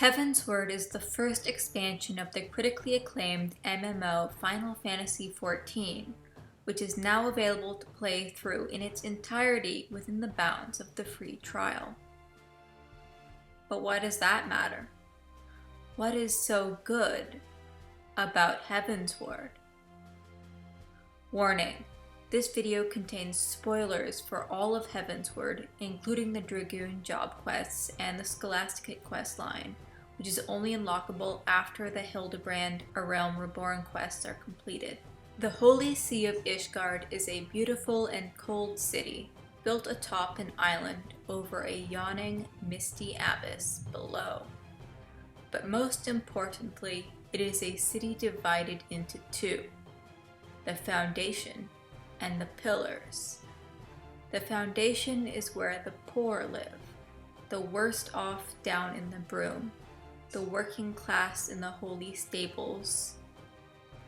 Heavensward is the first expansion of the critically acclaimed MMO Final Fantasy XIV, which is now available to play through in its entirety within the bounds of the free trial. But why does that matter? What is so good about Heavensward? Warning: this video contains spoilers for all of Heavensward, including the Dragoon job quests and the Scholastic questline, which is only unlockable after the Hildebrand A Realm Reborn quests are completed. The Holy See of Ishgard is a beautiful and cold city, built atop an island over a yawning, misty abyss below. But most importantly, it is a city divided into two: the Foundation and the Pillars. The Foundation is where the poor live, the worst off down in the Broom, the working class in the Holy Stables,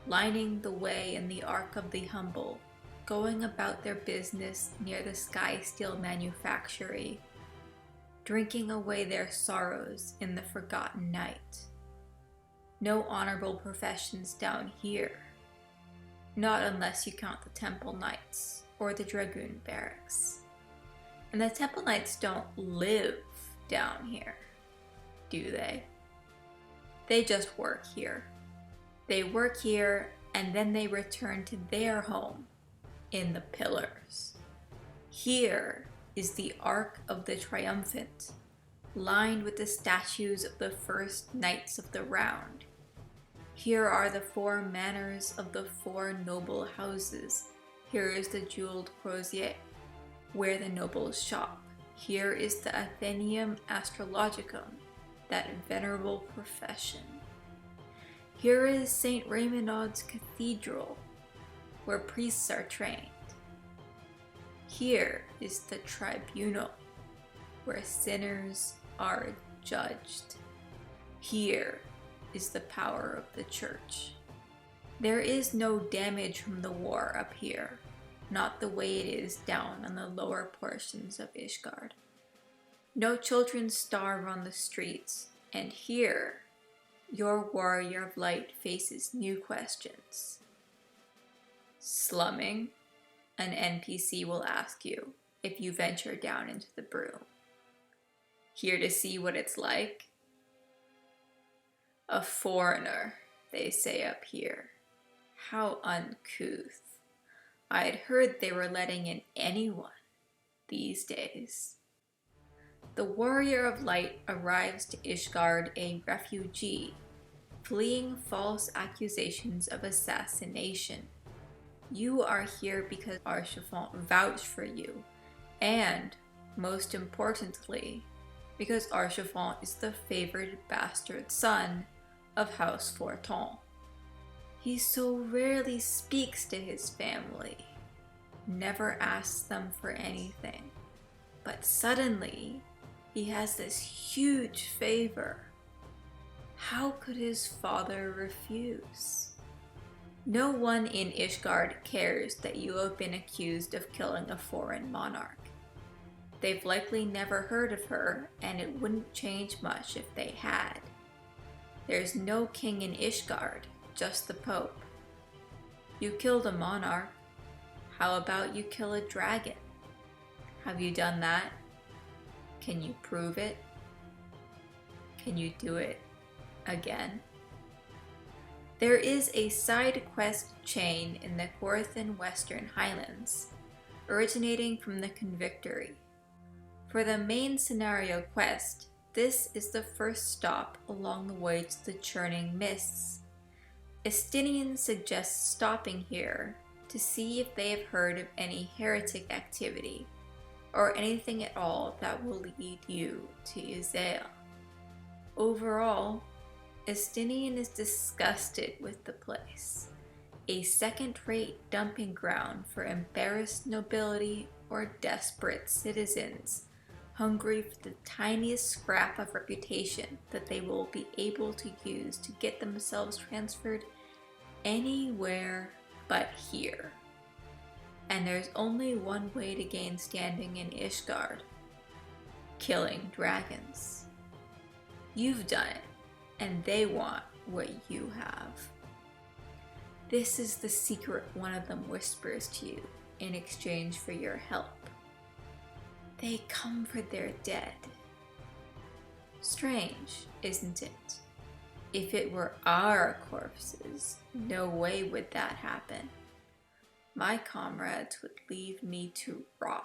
lining the way in the Ark of the Humble, going about their business near the Sky Steel Manufactory, drinking away their sorrows in the Forgotten Night. No honorable professions down here. Not unless you count the Temple Knights or the Dragoon barracks. And the Temple Knights don't live down here, do they? They just work here. They work here and then they return to their home in the Pillars. Here is the Ark of the Triumphant, lined with the statues of the first Knights of the Round. Here are the four manors of the four noble houses. Here is the jeweled crozier, where the nobles shop. Here is the Athenaeum Astrologicum, that venerable profession. Here is St. Raymondaud's Cathedral, where priests are trained. Here is the Tribunal, where sinners are judged. Here is the power of the Church. There is no damage from the war up here, not the way it is down on the lower portions of Ishgard. No children starve on the streets, and here, your warrior of light faces new questions. Slumming? An NPC will ask you if you venture down into the Broom. Here to see what it's like? A foreigner, they say up here. How uncouth. I'd heard they were letting in anyone these days. The Warrior of Light arrives to Ishgard a refugee, fleeing false accusations of assassination. You are here because Archifont vouched for you, and, most importantly, because Archifont is the favored bastard son of House Forton. He so rarely speaks to his family, never asks them for anything, but suddenly he has this huge favor. How could his father refuse? No one in Ishgard cares that you have been accused of killing a foreign monarch. They've likely never heard of her, and it wouldn't change much if they had. There's no king in Ishgard, just the Pope. You killed a monarch. How about you kill a dragon? Have you done that? Can you prove it? Can you do it again? There is a side quest chain in the Gorthan Western Highlands, originating from the Convictory. For the main scenario quest, this is the first stop along the way to the Churning Mists. Estinien suggests stopping here to see if they have heard of any heretic activity, or anything at all that will lead you to Isaiah. Overall, Estinien is disgusted with the place, a second-rate dumping ground for embarrassed nobility or desperate citizens hungry for the tiniest scrap of reputation that they will be able to use to get themselves transferred anywhere but here. And there's only one way to gain standing in Ishgard: killing dragons. You've done it, and they want what you have. This is the secret one of them whispers to you in exchange for your help. They come for their dead. Strange, isn't it? If it were our corpses, no way would that happen. My comrades would leave me to rot.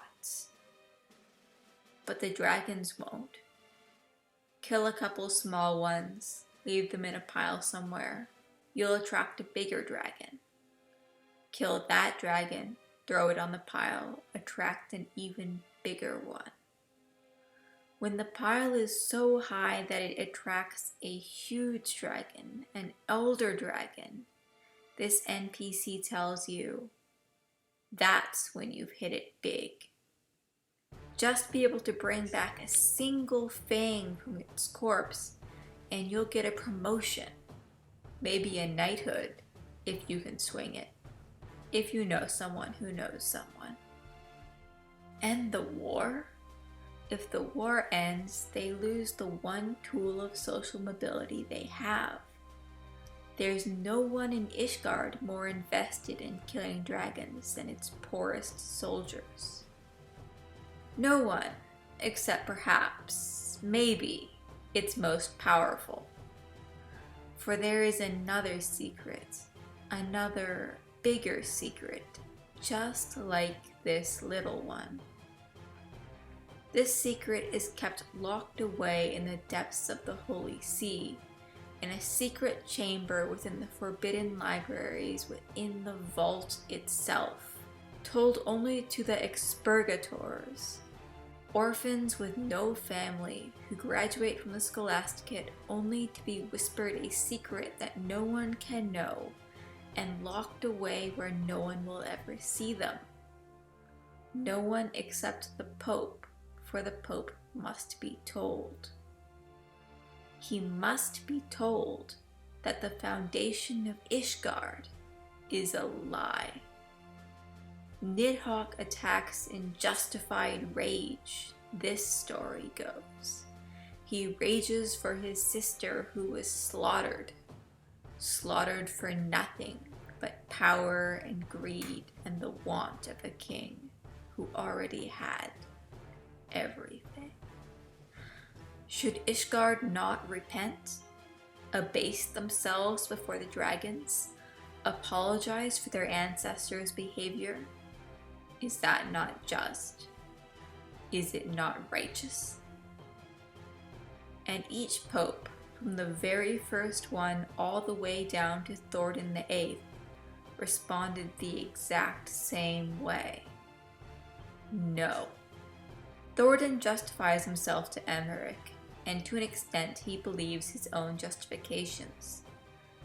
But the dragons won't. Kill a couple small ones, leave them in a pile somewhere. You'll attract a bigger dragon. Kill that dragon, throw it on the pile, attract an even bigger one. When the pile is so high that it attracts a huge dragon, an elder dragon, this NPC tells you, that's when you've hit it big. Just be able to bring back a single fang from its corpse, and you'll get a promotion. Maybe a knighthood, if you can swing it. If you know someone who knows someone. End the war? If the war ends, they lose the one tool of social mobility they have. There's no one in Ishgard more invested in killing dragons than its poorest soldiers. No one, except perhaps, maybe, its most powerful. For there is another secret, another bigger secret, just like this little one. This secret is kept locked away in the depths of the Holy See, in a secret chamber within the forbidden libraries within the vault itself, told only to the expurgators, orphans with no family who graduate from the scholasticate only to be whispered a secret that no one can know and locked away where no one will ever see them. No one except the Pope, for the Pope must be told. He must be told that the foundation of Ishgard is a lie. Nidhogg attacks in justified rage, this story goes. He rages for his sister who was slaughtered for nothing but power and greed and the want of a king who already had everything. Should Ishgard not repent, abase themselves before the dragons, apologize for their ancestors' behavior? Is that not just? Is it not righteous? And each pope, from the very first one all the way down to Thordan the Eighth, responded the exact same way. No. Thordan justifies himself to Emmerich, and to an extent he believes his own justifications.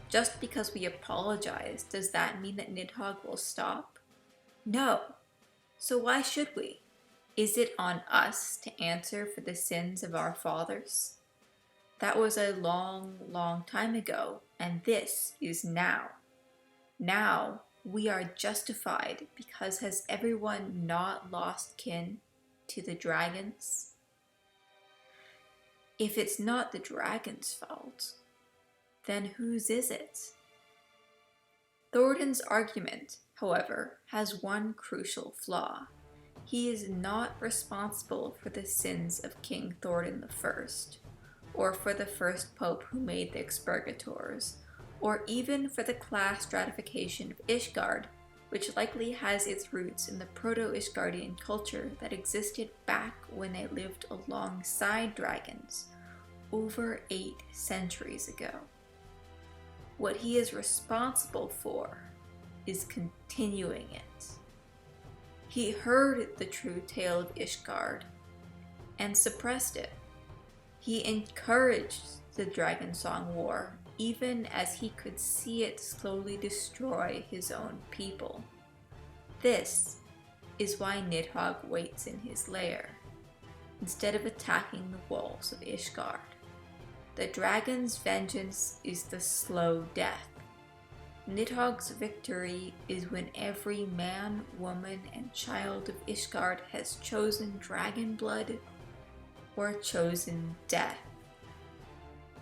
Just because we apologize, does that mean that Nidhogg will stop? No. So why should we? Is it on us to answer for the sins of our fathers? That was a long, long time ago, and this is now. Now we are justified because has everyone not lost kin to the dragons? If it's not the dragon's fault, then whose is it? Thordan's argument, however, has one crucial flaw. He is not responsible for the sins of King Thordan I, or for the first pope who made the expurgators, or even for the class stratification of Ishgard, which likely has its roots in the Proto-Ishgardian culture that existed back when they lived alongside dragons over 8 centuries ago. What he is responsible for is continuing it. He heard the true tale of Ishgard and suppressed it. He encouraged the Dragon Song War even as he could see it slowly destroy his own people. This is why Nidhogg waits in his lair, instead of attacking the walls of Ishgard. The dragon's vengeance is the slow death. Nidhogg's victory is when every man, woman, and child of Ishgard has chosen dragon blood or chosen death.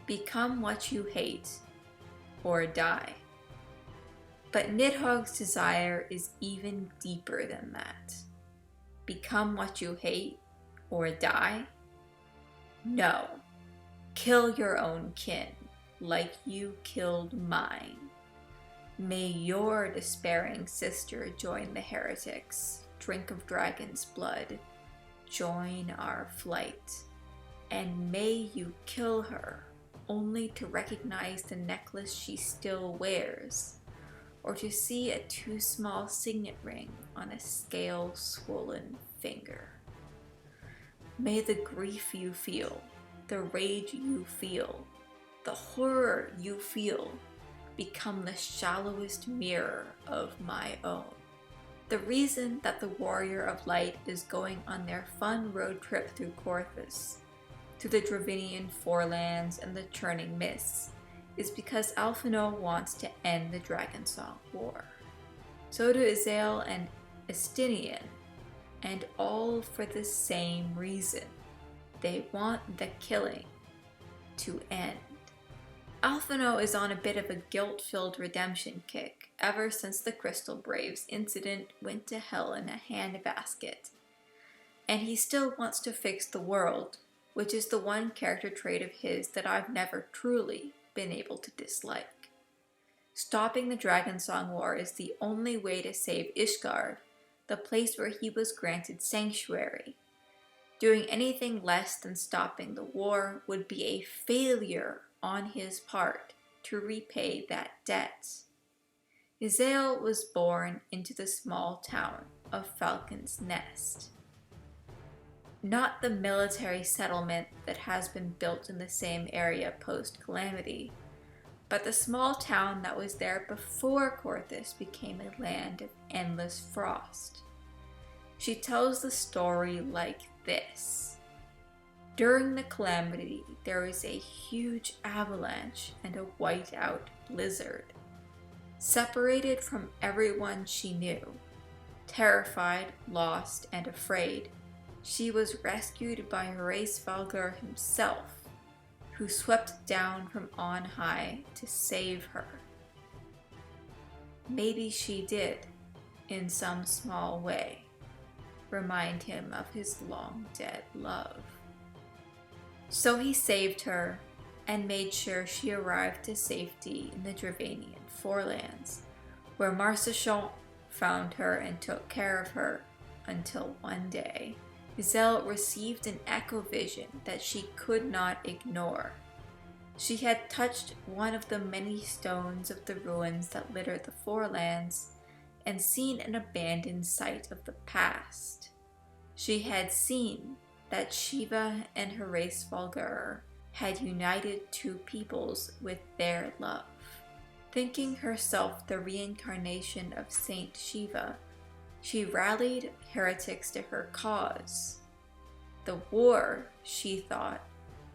Become what you hate, or die. But Nidhogg's desire is even deeper than that. Become what you hate, or die? No. Kill your own kin, like you killed mine. May your despairing sister join the heretics, drink of dragon's blood, join our flight, and may you kill her, only to recognize the necklace she still wears, or to see a too small signet ring on a scale-swollen finger. May the grief you feel, the rage you feel, the horror you feel, become the shallowest mirror of my own. The reason that the Warrior of Light is going on their fun road trip through Korthus, to the Dravinian Forelands and the Churning Mists, is because Alphinaud wants to end the Dragonsong War. So do Izael and Estinien, and all for the same reason. They want the killing to end. Alphinaud is on a bit of a guilt-filled redemption kick ever since the Crystal Braves incident went to hell in a handbasket. And he still wants to fix the world, which is the one character trait of his that I've never truly been able to dislike. Stopping the Dragonsong War is the only way to save Ishgard, the place where he was granted sanctuary. Doing anything less than stopping the war would be a failure on his part to repay that debt. Izael was born into the small town of Falcon's Nest. Not the military settlement that has been built in the same area post-Calamity, but the small town that was there before Korthus became a land of endless frost. She tells the story like this. During the Calamity, there was a huge avalanche and a whiteout blizzard. Separated from everyone she knew, terrified, lost, and afraid, she was rescued by Hraesvelgr himself, who swept down from on high to save her. Maybe she did, in some small way, remind him of his long-dead love. So he saved her and made sure she arrived to safety in the Dravinian Forelands, where Marcechant found her and took care of her until one day, Izael received an echo vision that she could not ignore. She had touched one of the many stones of the ruins that litter the Forelands and seen an abandoned site of the past. She had seen that Shiva and Hraesvelgr had united two peoples with their love. Thinking herself the reincarnation of Saint Shiva, she rallied heretics to her cause. The war, she thought,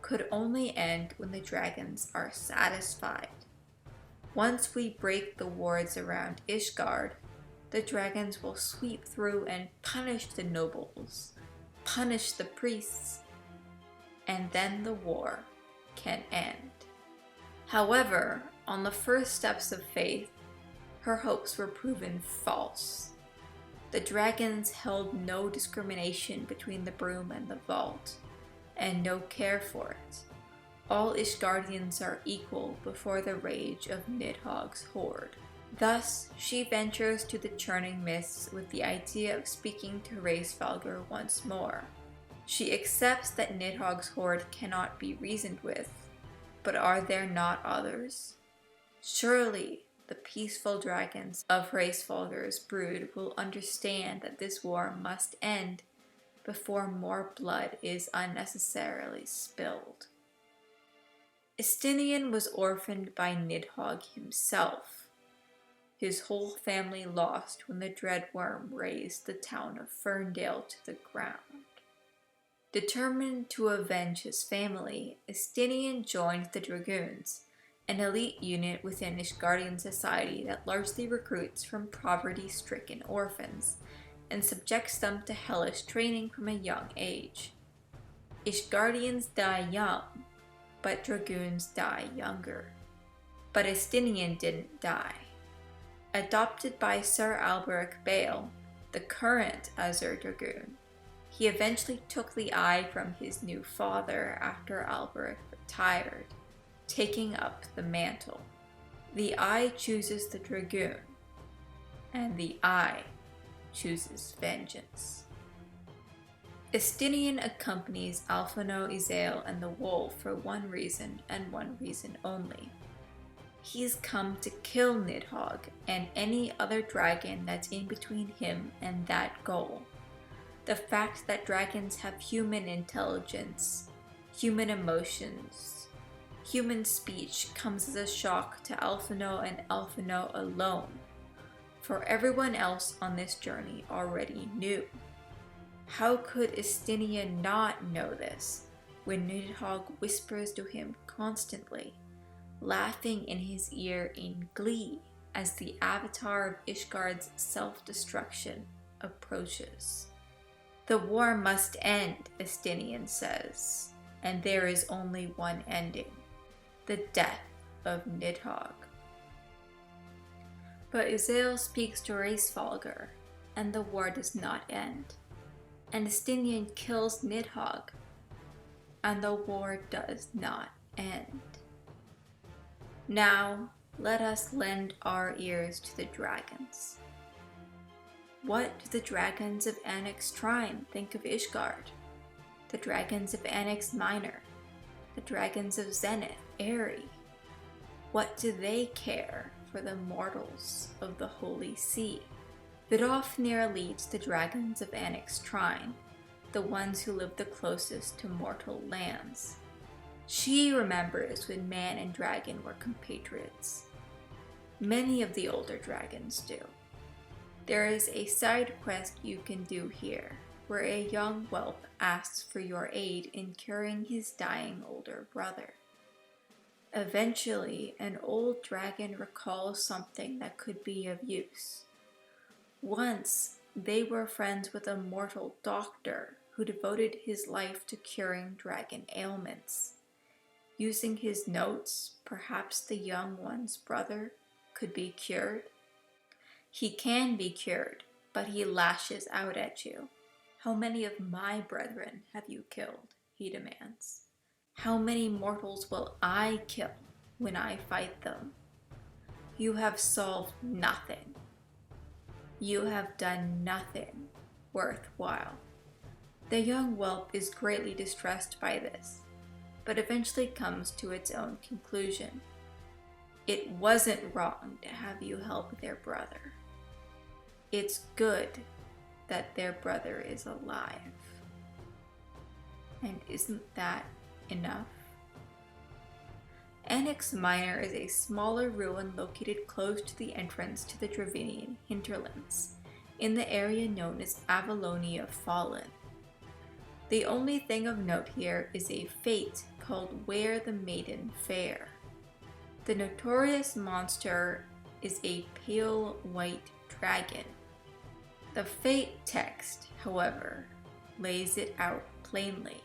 could only end when the dragons are satisfied. Once we break the wards around Ishgard, the dragons will sweep through and punish the nobles, punish the priests, and then the war can end. However, on the first steps of faith, her hopes were proven false. The dragons held no discrimination between the broom and the vault, and no care for it. All Ishgardians are equal before the rage of Nidhogg's horde. Thus, she ventures to the Churning Mists with the idea of speaking to Hraesvelgr once more. She accepts that Nidhogg's horde cannot be reasoned with, but are there not others? Surely, the peaceful dragons of Hraesvelgr's brood will understand that this war must end before more blood is unnecessarily spilled. Estinien was orphaned by Nidhogg himself, his whole family lost when the Dreadworm razed the town of Ferndale to the ground. Determined to avenge his family, Estinien joined the Dragoons, an elite unit within Ishgardian society that largely recruits from poverty-stricken orphans and subjects them to hellish training from a young age. Ishgardians die young, but dragoons die younger. But Estinien didn't die. Adopted by Sir Alberic Bale, the current Azure Dragoon, he eventually took the eye from his new father after Alberic retired, taking up the mantle. The eye chooses the dragoon, and the eye chooses vengeance. Estinien accompanies Alphino, Izael, and the wolf for one reason and one reason only. He's come to kill Nidhogg and any other dragon that's in between him and that goal. The fact that dragons have human intelligence, human emotions, human speech comes as a shock to Alphino and Alphino alone, for everyone else on this journey already knew. How could Estinien not know this when Nidhogg whispers to him constantly, laughing in his ear in glee as the avatar of Ishgard's self-destruction approaches? The war must end, Estinien says, and there is only one ending, the death of Nidhogg. But Izael speaks to Hraesvelgr, and the war does not end. And Estinien kills Nidhogg, and the war does not end. Now, let us lend our ears to the dragons. What do the dragons of Annex Trine think of Ishgard? The dragons of Annex Minor? The dragons of Zenith, Aerie? What do they care for the mortals of the Holy See? Vidofnir leads the dragons of Annex Trine, the ones who live the closest to mortal lands. She remembers when man and dragon were compatriots. Many of the older dragons do. There is a side quest you can do here, where a young whelp asks for your aid in curing his dying older brother. Eventually, an old dragon recalls something that could be of use. Once, they were friends with a mortal doctor who devoted his life to curing dragon ailments. Using his notes, perhaps the young one's brother could be cured. He can be cured, but he lashes out at you. How many of my brethren have you killed? He demands. How many mortals will I kill when I fight them? You have solved nothing. You have done nothing worthwhile. The young whelp is greatly distressed by this, but eventually comes to its own conclusion. It wasn't wrong to have you help their brother. It's good that their brother is alive. And isn't that enough? Annex Minor is a smaller ruin located close to the entrance to the Dravinian hinterlands, in the area known as Avalonia Fallen. The only thing of note here is a fate called Where the Maiden Fair. The notorious monster is a pale white dragon. The fate text, however, lays it out plainly.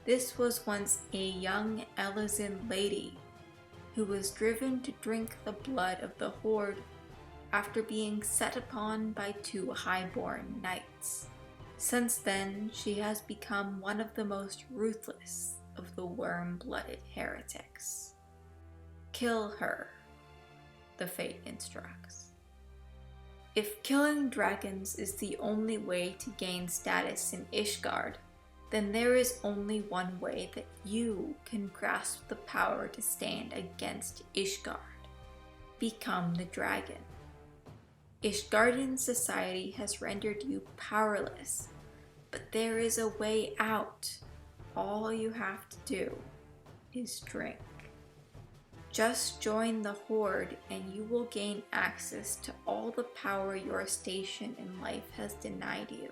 This was once a young Elizin lady who was driven to drink the blood of the Horde after being set upon by two highborn knights. Since then, she has become one of the most ruthless of the worm-blooded heretics. Kill her, the fate instructs. If killing dragons is the only way to gain status in Ishgard, then there is only one way that you can grasp the power to stand against Ishgard. Become the dragon. Ishgardian society has rendered you powerless, but there is a way out. All you have to do is drink. Just join the Horde and you will gain access to all the power your station in life has denied you.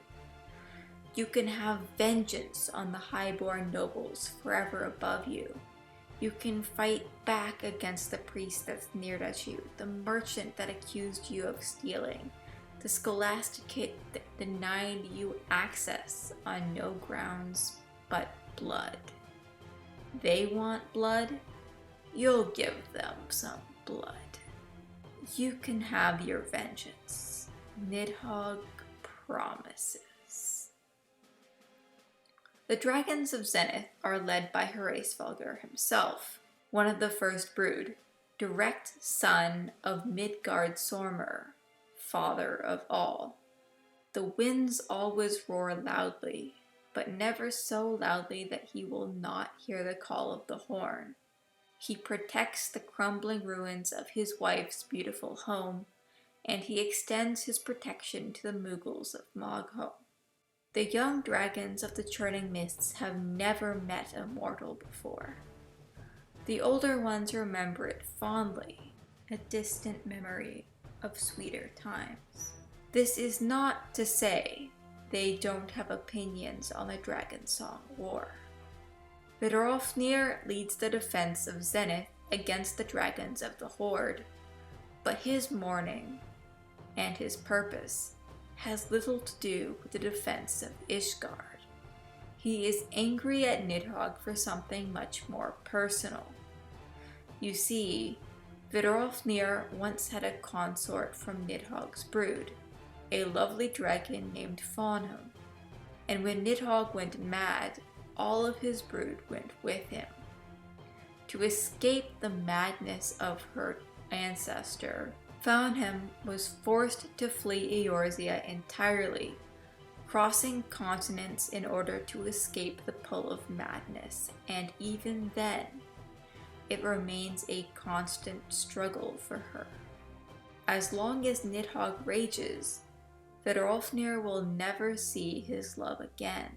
You can have vengeance on the highborn nobles forever above you. You can fight back against the priest that sneered at you, the merchant that accused you of stealing, the scholasticate that denied you access on no grounds but blood. They want blood? You'll give them some blood. You can have your vengeance. Nidhogg promises. The Dragons of Zenith are led by Hraesvelgr himself, one of the first brood, direct son of Midgard Sormr, father of all. The winds always roar loudly, but never so loudly that he will not hear the call of the horn. He protects the crumbling ruins of his wife's beautiful home, and he extends his protection to the Mughals of Mogho. The young dragons of the churning mists have never met a mortal before. The older ones remember it fondly, a distant memory of sweeter times. This is not to say they don't have opinions on the Dragon Song War. Vidrolfnir leads the defense of Zenith against the dragons of the Horde, but his mourning and his purpose has little to do with the defense of Ishgard. He is angry at Nidhogg for something much more personal. You see, Vidrolfnir once had a consort from Nidhogg's brood, a lovely dragon named Faunham, and when Nidhogg went mad, all of his brood went with him. To escape the madness of her ancestor, Faunham was forced to flee Eorzea entirely, crossing continents in order to escape the pull of madness, and even then, it remains a constant struggle for her. As long as Nidhogg rages, Vidrolfnir will never see his love again.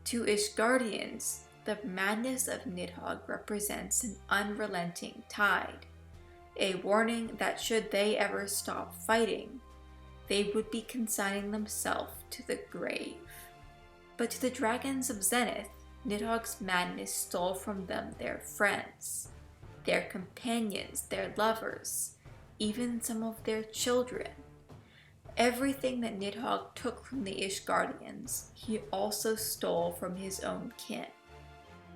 To Ishgardians, the madness of Nidhogg represents an unrelenting tide, a warning that should they ever stop fighting, they would be consigning themselves to the grave. But to the Dragons of Zenith, Nidhogg's madness stole from them their friends, their companions, their lovers, even some of their children. Everything that Nidhogg took from the Ishgardians, he also stole from his own kin.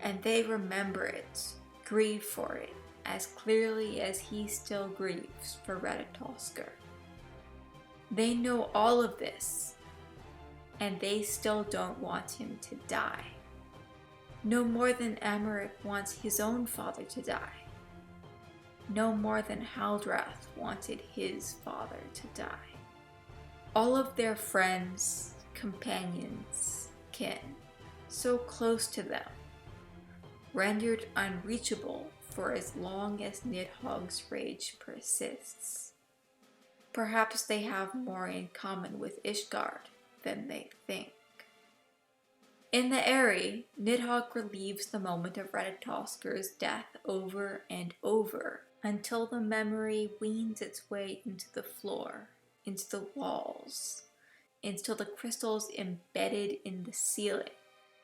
And they remember it, grieve for it, as clearly as he still grieves for Hraesvelgr. They know all of this, and they still don't want him to die. No more than Aymeric wants his own father to die. No more than Haldrath wanted his father to die. All of their friends, companions, kin, so close to them, rendered unreachable for as long as Nidhogg's rage persists. Perhaps they have more in common with Ishgard than they think. In the Eyrie, Nidhogg relieves the moment of Hraesvelgr's death over and over until the memory weans its way into the floor, into the walls, until the crystals embedded in the ceiling,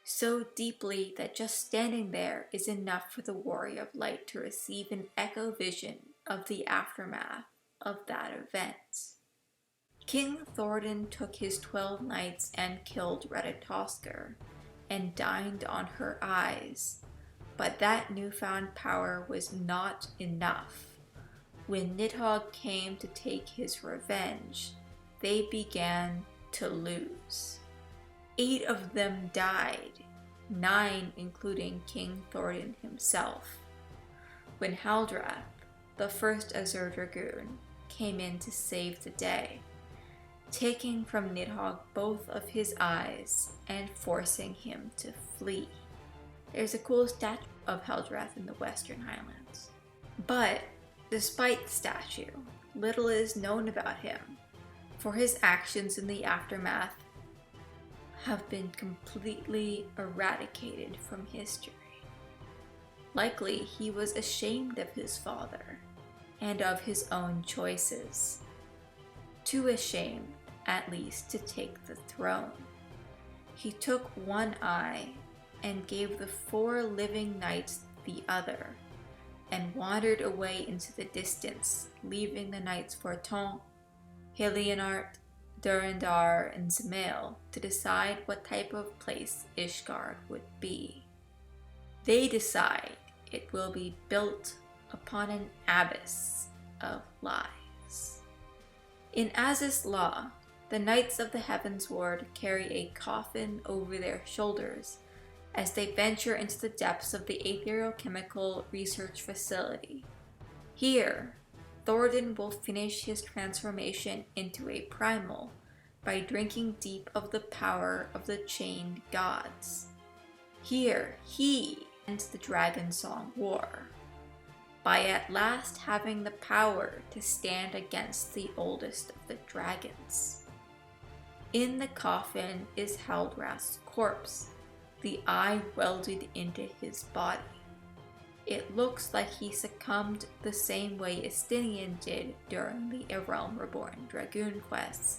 so deeply that just standing there is enough for the Warrior of Light to receive an echo vision of the aftermath of that event. King Thoradin took his 12 knights and killed Hraesvelgr, and dined on her eyes, but that newfound power was not enough. When Nidhogg came to take his revenge, they began to lose. 8 of them died, 9 including King Thoradin himself. When Haldrath, the first Azure Dragoon, came in to save the day, taking from Nidhogg both of his eyes and forcing him to flee. There's a cool statue of Haldrath in the Western Highlands. But despite the statue, little is known about him, for his actions in the aftermath have been completely eradicated from history. Likely he was ashamed of his father and of his own choices, too ashamed at least to take the throne. He took one eye and gave the 4 living knights the other, and wandered away into the distance, leaving the knights Forton, Helienart, Durandar, and Zemail to decide what type of place Ishgard would be. They decide it will be built upon an abyss of lies. In Azys law, the Knights of the Heavensward carry a coffin over their shoulders as they venture into the depths of the etherochemical research facility. Here, Thordan will finish his transformation into a primal by drinking deep of the power of the chained gods. Here, he ends the Dragon Song War by at last having the power to stand against the oldest of the dragons. In the coffin is Haldrath's corpse, the eye welded into his body. It looks like he succumbed the same way Estinien did during the A Realm Reborn Dragoon quests,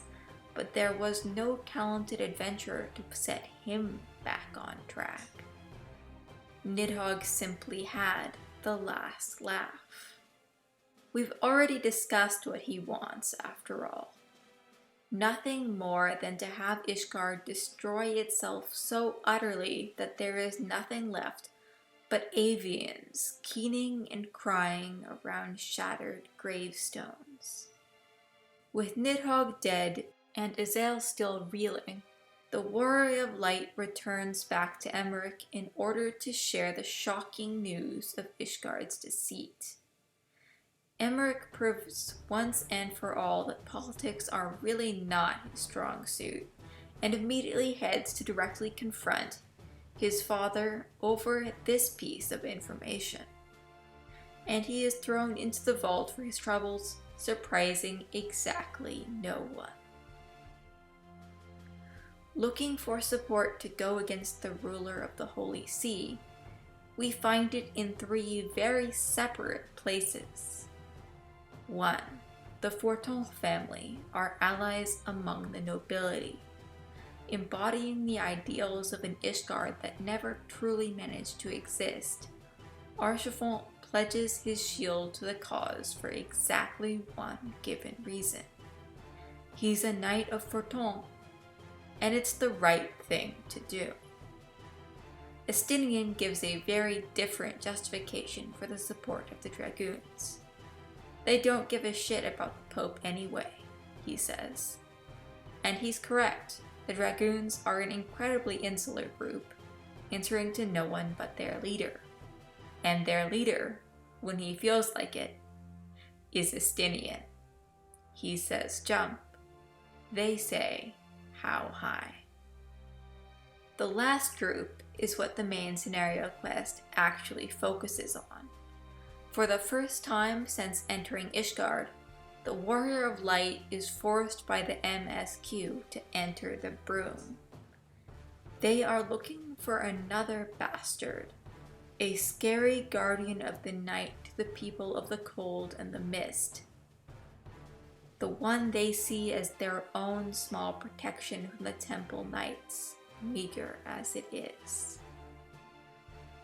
but there was no talented adventurer to set him back on track. Nidhogg simply had the last laugh. We've already discussed what he wants, after all. Nothing more than to have Ishgard destroy itself so utterly that there is nothing left but avians keening and crying around shattered gravestones. With Nidhogg dead and Azael still reeling, the Warrior of Light returns back to Emmerich in order to share the shocking news of Ishgard's deceit. Emmerich proves once and for all that politics are really not his strong suit, and immediately heads to directly confront his father over this piece of information. And he is thrown into the vault for his troubles, surprising exactly no one. Looking for support to go against the ruler of the Holy See, we find it in three very separate places. 1. The Forton family are allies among the nobility, embodying the ideals of an Ishgard that never truly managed to exist. Archifont pledges his shield to the cause for exactly one given reason. He's a knight of Forton, and it's the right thing to do. Estinien gives a very different justification for the support of the dragoons. They don't give a shit about the Pope anyway, he says. And he's correct. The dragoons are an incredibly insular group, answering to no one but their leader. And their leader, when he feels like it, is Estinien. He says jump. They say how high. The last group is what the main scenario quest actually focuses on. For the first time since entering Ishgard, the Warrior of Light is forced by the MSQ to enter the Broom. They are looking for another bastard, a scary guardian of the night to the people of the cold and the mist. The one they see as their own small protection from the Temple Knights, meager as it is.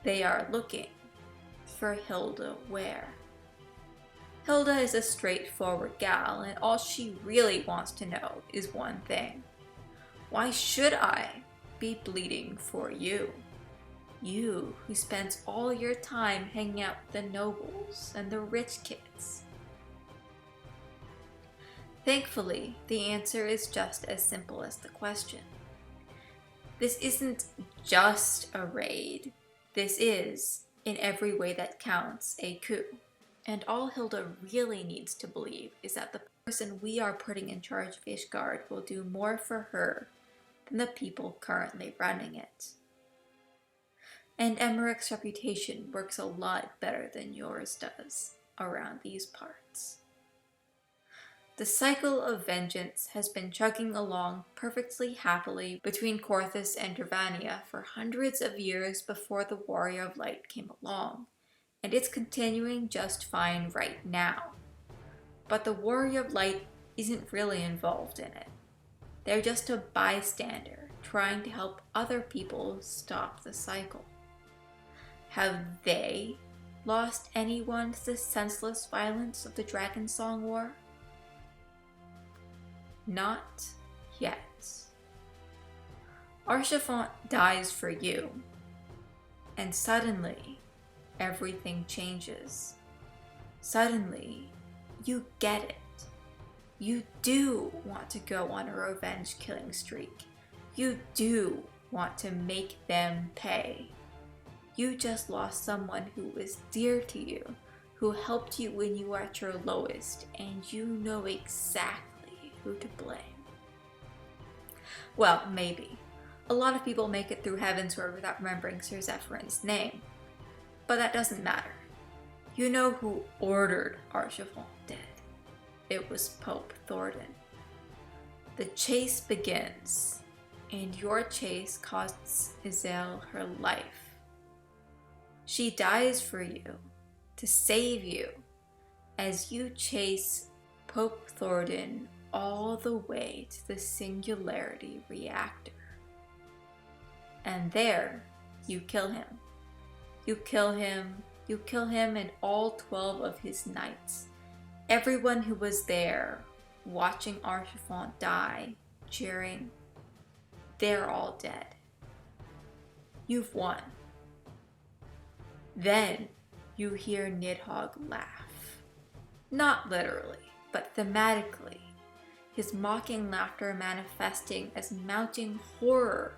They are looking for Hilda Ware. Hilda is a straightforward gal, and all she really wants to know is one thing. Why should I be bleeding for you? You who spends all your time hanging out with the nobles and the rich kids. Thankfully, the answer is just as simple as the question. This isn't just a raid. This is, in every way that counts, a coup. And all Hilda really needs to believe is that the person we are putting in charge of Ishgard will do more for her than the people currently running it. And Emmerich's reputation works a lot better than yours does around these parts. The cycle of vengeance has been chugging along perfectly happily between Korthus and Dravania for hundreds of years before the Warrior of Light came along, and it's continuing just fine right now. But the Warrior of Light isn't really involved in it. They're just a bystander trying to help other people stop the cycle. Have they lost anyone to the senseless violence of the Dragon Song War? Not yet. Archifont dies for you. And suddenly, everything changes. Suddenly, you get it. You do want to go on a revenge killing streak. You do want to make them pay. You just lost someone who was dear to you, who helped you when you were at your lowest, and you know exactly who to blame. Well, maybe. A lot of people make it through Heavensward without remembering Sir Zephyryn's name. But that doesn't matter. You know who ordered Archibald dead. It was Pope Thordan. The chase begins, and your chase costs Iselle her life. She dies for you, to save you, as you chase Pope Thordan all the way to the Singularity Reactor. And there, you kill him. You kill him and all 12 of his knights. Everyone who was there, watching Archibald die, cheering, they're all dead. You've won. Then you hear Nidhogg laugh. Not literally, but thematically. His mocking laughter manifesting as mounting horror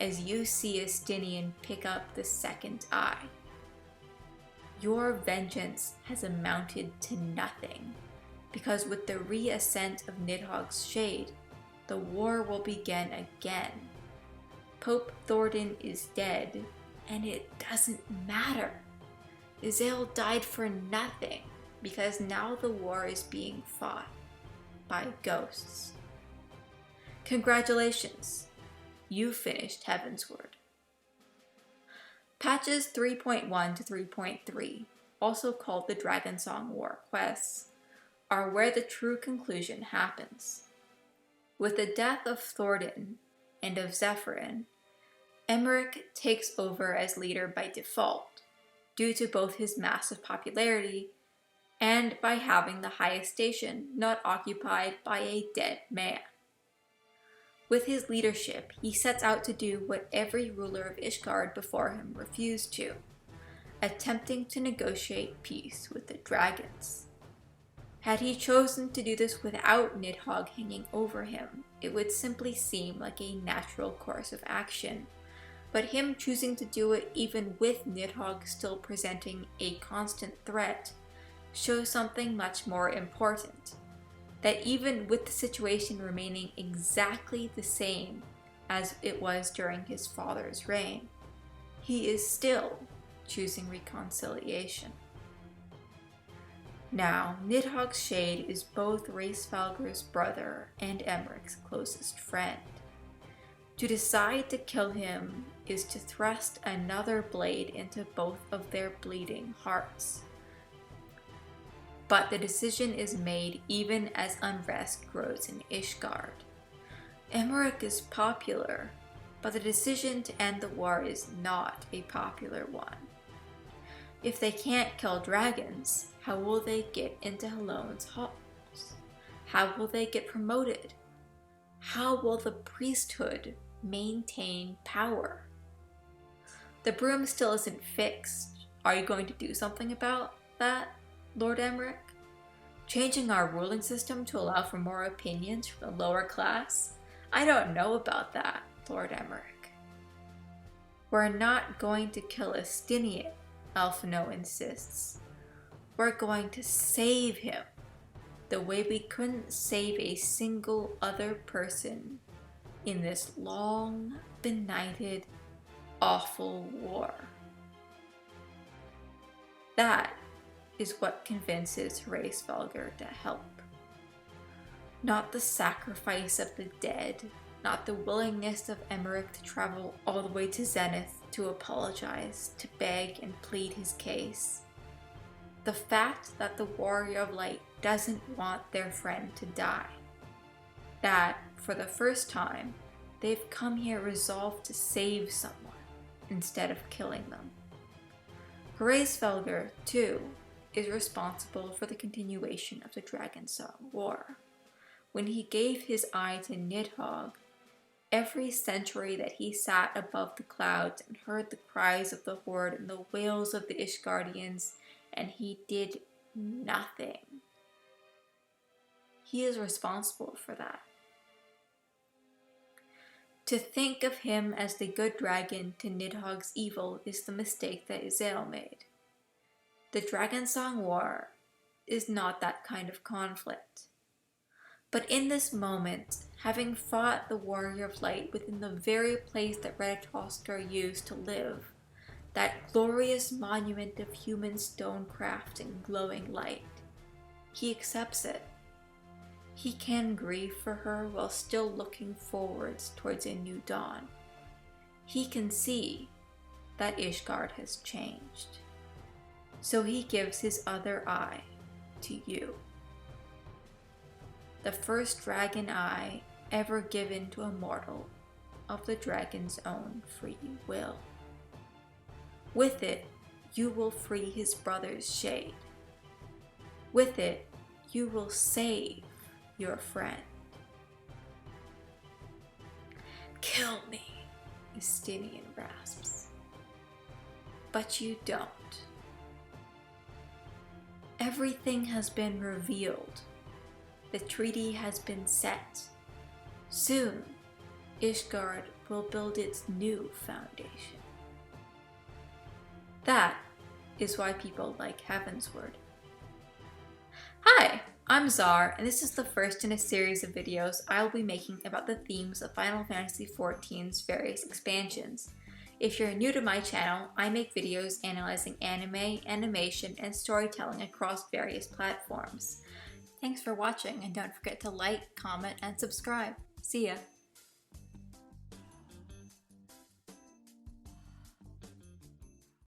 as you see Estinien pick up the second eye. Your vengeance has amounted to nothing, because with the reascent of Nidhogg's shade, the war will begin again. Pope Thordan is dead, and it doesn't matter. Iselle died for nothing, because now the war is being fought by ghosts. Congratulations, you finished Heavensward. Patches 3.1 to 3.3, also called the Dragonsong War quests, are where the true conclusion happens. With the death of Thordan and of Zephyryn, Emeric takes over as leader by default, due to both his massive popularity and by having the highest station not occupied by a dead man. With his leadership, he sets out to do what every ruler of Ishgard before him refused to, attempting to negotiate peace with the dragons. Had he chosen to do this without Nidhogg hanging over him, it would simply seem like a natural course of action, but him choosing to do it even with Nidhogg still presenting a constant threat shows something much more important. That even with the situation remaining exactly the same as it was during his father's reign, he is still choosing reconciliation. Now, Nidhogg's shade is both Hraesvelgr's brother and Emeric's closest friend. To decide to kill him is to thrust another blade into both of their bleeding hearts. But the decision is made even as unrest grows in Ishgard. Emeric is popular, but the decision to end the war is not a popular one. If they can't kill dragons, how will they get into Halone's halls? How will they get promoted? How will the priesthood maintain power? The broom still isn't fixed. Are you going to do something about that, Lord Emeric? Changing our ruling system to allow for more opinions from the lower class? I don't know about that, Lord Emeric. We're not going to kill Estinien, Alphino insists. We're going to save him, the way we couldn't save a single other person in this long, benighted, awful war. That is what convinces Hraesvelgr to help. Not the sacrifice of the dead, not the willingness of Emeric to travel all the way to Zenith to apologize, to beg and plead his case. The fact that the Warrior of Light doesn't want their friend to die. That, for the first time, they've come here resolved to save someone instead of killing them. Hraesvelgr, too, is responsible for the continuation of the Dragonsong War. When he gave his eye to Nidhogg, Every century that he sat above the clouds and heard the cries of the horde and the wails of the Ishgardians, and he did nothing. He is responsible for that. To think of him as the good dragon to Nidhogg's evil is the mistake that Izael made. The Dragonsong War is not that kind of conflict. But in this moment, having fought the Warrior of Light within the very place that Ratatoskr used to live, that glorious monument of human stonecraft and glowing light, he accepts it. He can grieve for her while still looking forwards towards a new dawn. He can see that Ishgard has changed. So he gives his other eye to you. The first dragon eye ever given to a mortal of the dragon's own free will. With it, you will free his brother's shade. With it, you will save your friend. Kill me, Estinien rasps. But you don't. Everything has been revealed. The treaty has been set. Soon, Ishgard will build its new foundation. That is why people like Heavensward. Hi, I'm Czar, and this is the first in a series of videos I will be making about the themes of Final Fantasy XIV's various expansions. If you're new to my channel, I make videos analyzing anime, animation, and storytelling across various platforms. Thanks for watching, and don't forget to like, comment, and subscribe. See ya!